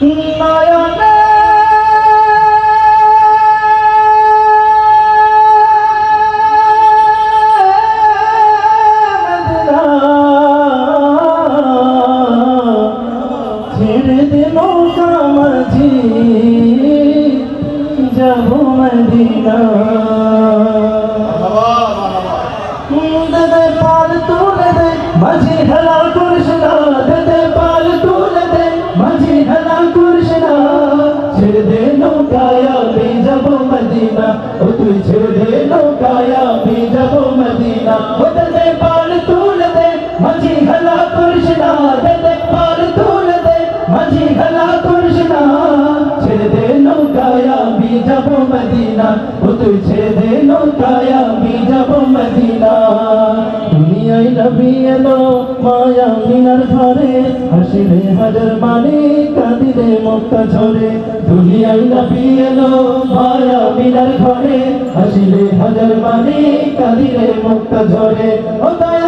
নয়নে ছেড়ে দে নৌকা মাঝি যাব মদিনা দে পাল তুলে দে মাঝি হেলা করিস না দে পাল তুলে দে মাঝি হেলা করিস না ছেড়ে দে নৌকায় আমি যাব মদিনা ও তুই ছেড়ে দে নৌকায় আমি যাব মদিনা ও দে পাল তুলে দে মাঝি হেলা করিস না দে পাল তুলে দে মাঝি হেলা করিস না ছেড়ে দে নৌকায় আমি যাব মদিনা ও তুই ছেড়ে দে নৌকায় আমি যাব মদিনা দুনিয়ায় নবী এলো মায়া মিনার ঘরে হাসিলে হাজার মানে কাঁদিলে মক্কা ঝরে দুনিয়ায় নবী এলো মায়া মিনার ঘরে হাসিলে হাজার মানে কাঁদিলে মক্কা ঝরে ও তাই